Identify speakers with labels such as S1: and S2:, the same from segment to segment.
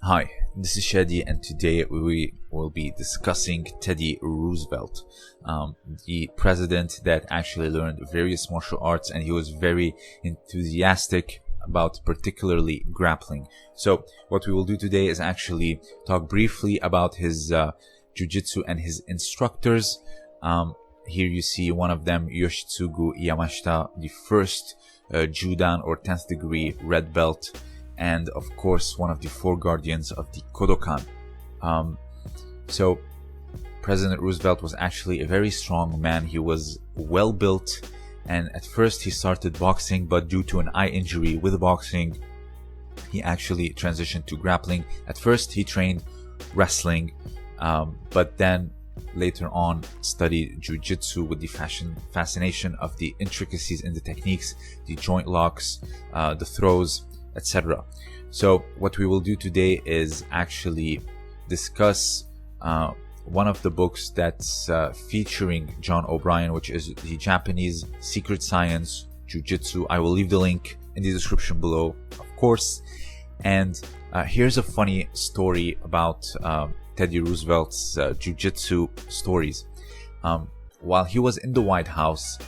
S1: Hi, this is Shadi, and today we will be discussing Teddy Roosevelt, the president that actually learned various martial arts, and he was very enthusiastic about particularly grappling. So what we will do today is actually talk briefly about his Jujutsu and his instructors. Here you see one of them, Yoshitsugu Yamashita, the first Judan or 10th degree red belt, and of course one of the four guardians of the Kodokan. So President Roosevelt was actually a very strong man. He was well built, and at first he started boxing, but due to an eye injury with boxing, he actually transitioned to grappling. At first he trained wrestling, but then later on studied Jujutsu with the fascination of the intricacies in the techniques, the joint locks, the throws, etc. So what we will do today is actually discuss one of the books that's featuring John O'Brien, which is the Japanese Secret Science Jujutsu. I will leave the link in the description below, of course. And here's a funny story about Teddy Roosevelt's Jujutsu stories. While he was in the White House,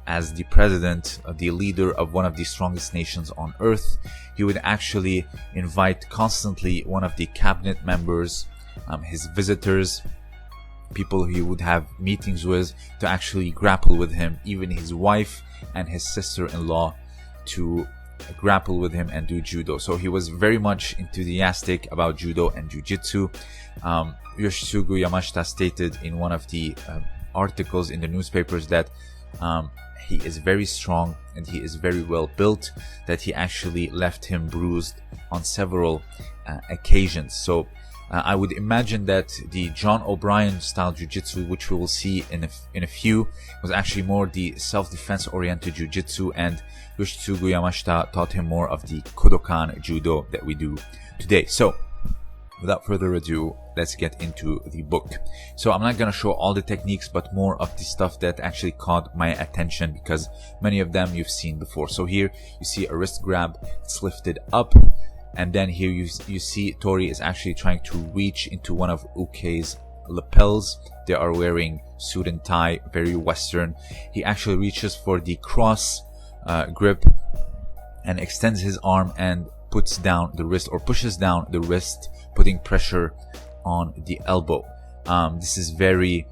S1: as the president, the leader of one of the strongest nations on earth, he would actually invite constantly one of the cabinet members, his visitors, people he would have meetings with, to actually grapple with him, even his wife and his sister-in-law to grapple with him and do judo. So he was very much enthusiastic about judo and jujitsu. Yoshitsugu Yamashita stated in one of the articles in the newspapers that he is very strong and he is very well built, that he actually left him bruised on several occasions. So I would imagine that the John O'Brien style jiu-jitsu, which we will see in a few, was actually more the self-defense oriented jiu-jitsu, and Yoshitsugu Yamashita taught him more of the Kodokan judo that we do today. So without further ado, let's get into the book. So I'm not going to show all the techniques, but more of the stuff that actually caught my attention, because many of them you've seen before. So here you see a wrist grab, it's lifted up, and then here you see Tori is actually trying to reach into one of Uke's lapels. They are wearing suit and tie, very Western. He actually reaches for the cross grip and extends his arm and puts down the wrist, or pushes down the wrist, putting pressure on the elbow. This is very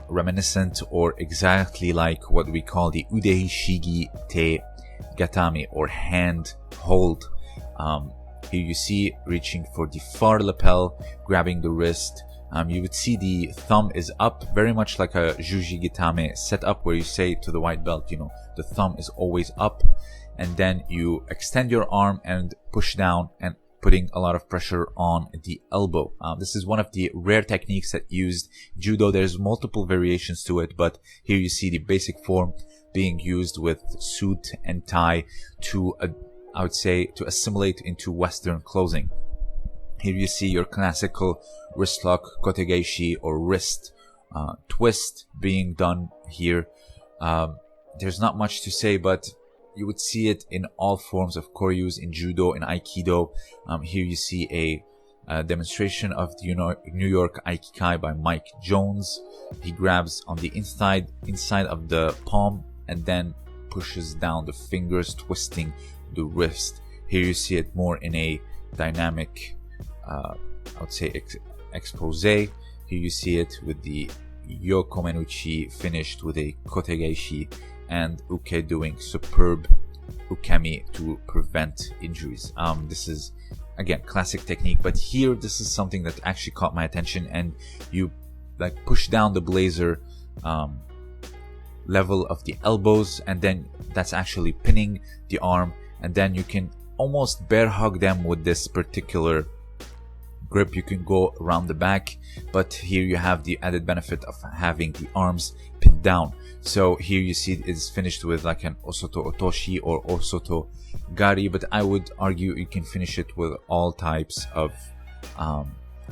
S1: reminiscent or exactly like what we call the Udei Shigi Te Gatami, or hand hold. Here you see reaching for the far lapel, grabbing the wrist. You would see the thumb is up, very much like a Juji Gitame setup, where you say to the white belt, the thumb is always up, and then you extend your arm and push down and putting a lot of pressure on the elbow. This is one of the rare techniques that used judo. There's multiple variations to it, but here you see the basic form being used with suit and tie to, I would say, to assimilate into Western clothing. Here you see your classical wrist lock, kotegeishi, or wrist twist being done here. There's not much to say, but you would see it in all forms of koryus, in judo, in aikido. Here you see a demonstration of the New York Aikikai by Mike Jones. He grabs on the inside of the palm and then pushes down the fingers, twisting the wrist. Here you see it more in a dynamic, I would say, expose. Here you see it with the Yokomenuchi finished with a kotegeishi, and Uke doing superb ukemi to prevent injuries. This is, again, classic technique, but here this is something that actually caught my attention, and you like push down the blazer level of the elbows, and then that's actually pinning the arm, and then you can almost bear hug them with this particular grip. You can go around the back, but here you have the added benefit of having the arms pinned down. So here you see it's finished with like an osoto otoshi or osoto gari, but I would argue you can finish it with all types of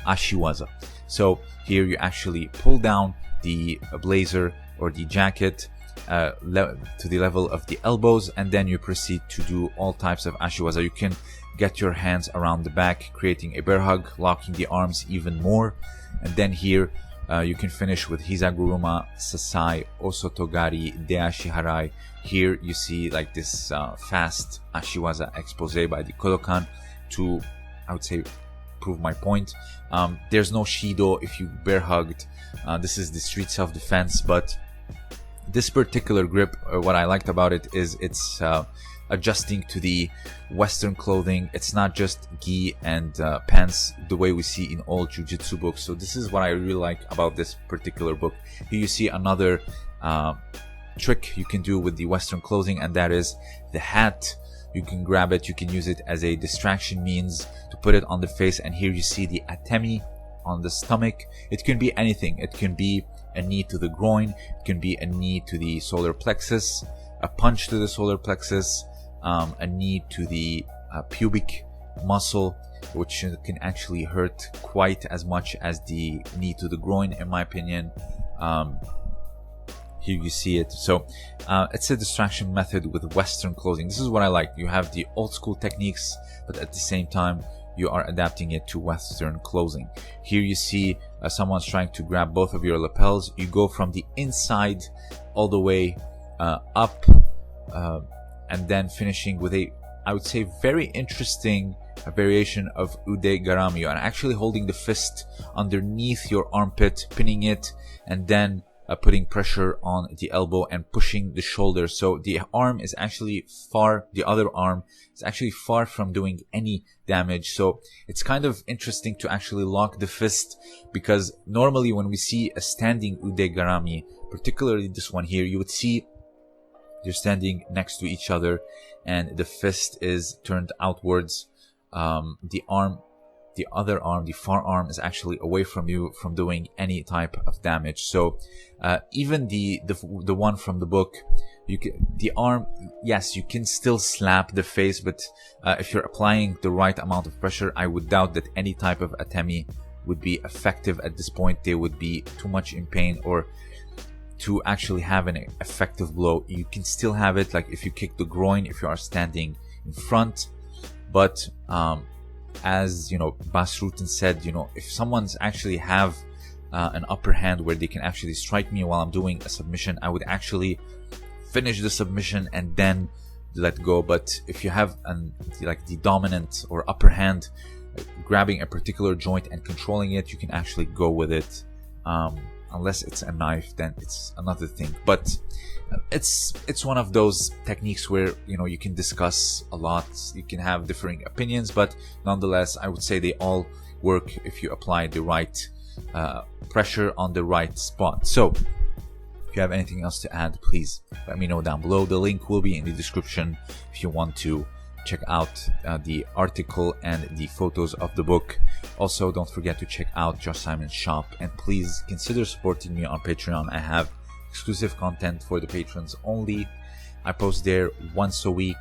S1: ashiwaza. So here you actually pull down the blazer or the jacket to the level of the elbows, and then you proceed to do all types of ashiwaza. You can get your hands around the back, creating a bear hug, locking the arms even more. And then here you can finish with Hizaguruma, Sasai, Osotogari, Deashi Harai. Here you see like this fast Ashiwaza expose by the Kodokan to, I would say, prove my point. There's no Shido if you bear hugged. This is the street self-defense, but this particular grip, what I liked about it is it's adjusting to the Western clothing. It's not just gi and pants the way we see in all Jujutsu books. So this is what I really like about this particular book. Here you see another trick you can do with the Western clothing, and that is the hat. You can grab it, you can use it as a distraction means to put it on the face. And here you see the atemi on the stomach. It can be anything. It can be a knee to the groin, it can be a knee to the solar plexus, a punch to the solar plexus, a knee to the pubic muscle, which can actually hurt quite as much as the knee to the groin, in my opinion. Here you see it. So it's a distraction method with Western clothing. This is what I like. You have the old school techniques, but at the same time you are adapting it to Western clothing. Here you see someone's trying to grab both of your lapels. You go from the inside all the way up, and then finishing with a, I would say, very interesting variation of ude garami. You are actually holding the fist underneath your armpit, pinning it, and then putting pressure on the elbow and pushing the shoulder. So the arm is actually the other arm is actually far from doing any damage. So it's kind of interesting to actually lock the fist, because normally when we see a standing ude garami, particularly this one here, you would see they're standing next to each other and the fist is turned outwards. The other arm, the far arm, is actually away from you from doing any type of damage. So even the one from the book, the arm, yes, you can still slap the face, but if you're applying the right amount of pressure, I would doubt that any type of atemi would be effective at this point. They would be too much in pain or to actually have an effective blow. You can still have it, like if you kick the groin, if you are standing in front, but as you know, Bas Rutten said, you know, if someone's actually have an upper hand where they can actually strike me while I'm doing a submission, I would actually finish the submission and then let go. But if you have like the dominant or upper hand, grabbing a particular joint and controlling it, you can actually go with it. Unless it's a knife, then it's another thing. But it's one of those techniques where, you know, you can discuss a lot, you can have differing opinions, but nonetheless, I would say they all work if you apply the right pressure on the right spot. So if you have anything else to add, please let me know down below. The link will be in the description if you want to check out the article and the photos of the book. Also, don't forget to check out Josh Simon's shop, and please consider supporting me on Patreon. I have exclusive content for the patrons only. I post there once a week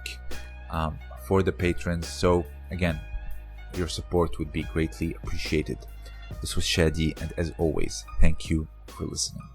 S1: for the patrons. So again, your support would be greatly appreciated. This was Shadi, and as always, thank you for listening.